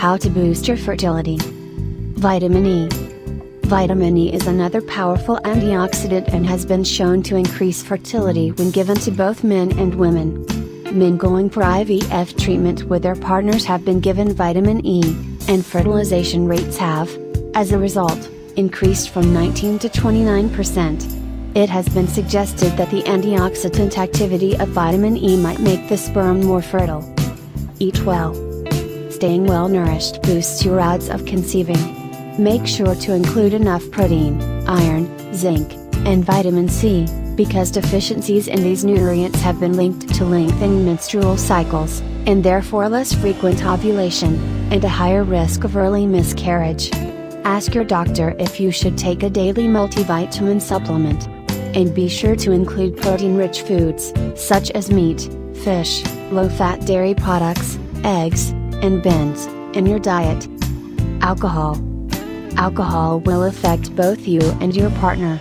How to boost your fertility. Vitamin E. Vitamin E is another powerful antioxidant and has been shown to increase fertility when given to both men and women. Men going for IVF treatment with their partners have been given vitamin E, and fertilization rates have, as a result, increased from 19 to 29%. It has been suggested that the antioxidant activity of vitamin E might make the sperm more fertile. Eat well. Staying well nourished boosts your odds of conceiving. Make sure to include enough protein, iron, zinc, and vitamin C, because deficiencies in these nutrients have been linked to lengthened menstrual cycles, and therefore less frequent ovulation, and a higher risk of early miscarriage. Ask your doctor if you should take a daily multivitamin supplement. And be sure to include protein-rich foods, such as meat, fish, low-fat dairy products, eggs, and beans, in your diet. Alcohol. Alcohol will affect both you and your partner.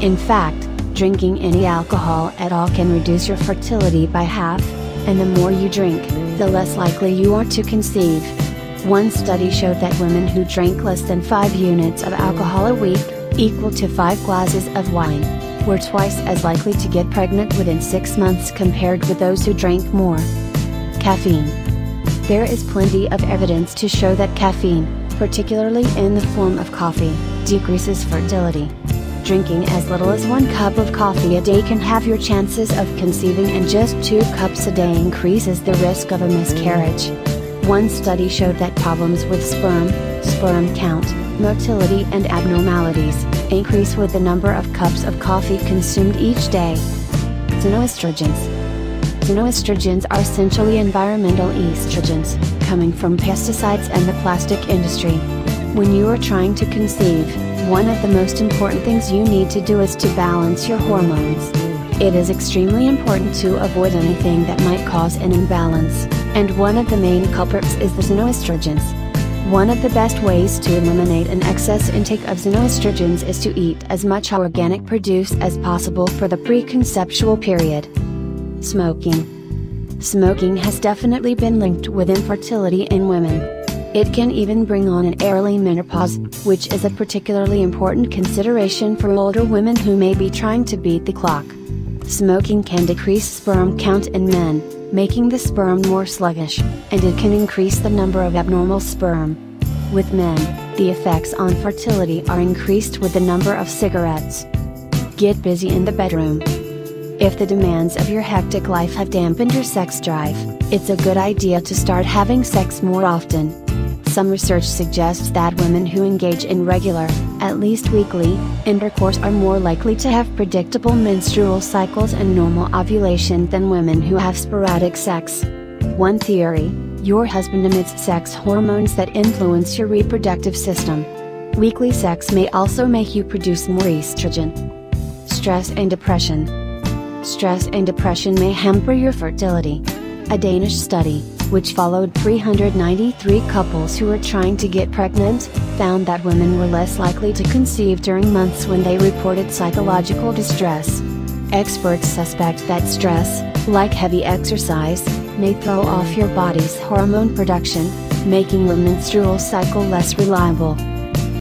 In fact, drinking any alcohol at all can reduce your fertility by half, and the more you drink, the less likely you are to conceive. One study showed that women who drank less than 5 units of alcohol a week, equal to 5 glasses of wine, were twice as likely to get pregnant within 6 months compared with those who drank more. Caffeine. There is plenty of evidence to show that caffeine, particularly in the form of coffee, decreases fertility. Drinking as little as 1 cup of coffee a day can have your chances of conceiving, and just 2 cups a day increases the risk of a miscarriage. One study showed that problems with sperm count, motility and abnormalities, increase with the number of cups of coffee consumed each day. Xenoestrogens. Xenoestrogens are essentially environmental estrogens, coming from pesticides and the plastic industry. When you are trying to conceive, one of the most important things you need to do is to balance your hormones. It is extremely important to avoid anything that might cause an imbalance, and one of the main culprits is the xenoestrogens. One of the best ways to eliminate an excess intake of xenoestrogens is to eat as much organic produce as possible for the preconceptual period. Smoking. Smoking has definitely been linked with infertility in women. It can even bring on an early menopause, which is a particularly important consideration for older women who may be trying to beat the clock. Smoking can decrease sperm count in men, making the sperm more sluggish, and it can increase the number of abnormal sperm. With men, the effects on fertility are increased with the number of cigarettes. Get busy in the bedroom. If the demands of your hectic life have dampened your sex drive, it's a good idea to start having sex more often. Some research suggests that women who engage in regular, at least weekly, intercourse are more likely to have predictable menstrual cycles and normal ovulation than women who have sporadic sex. One theory: your husband emits sex hormones that influence your reproductive system. Weekly sex may also make you produce more estrogen. Stress and depression. Stress and depression may hamper your fertility. A Danish study, which followed 393 couples who were trying to get pregnant, found that women were less likely to conceive during months when they reported psychological distress. Experts suspect that stress, like heavy exercise, may throw off your body's hormone production, making your menstrual cycle less reliable.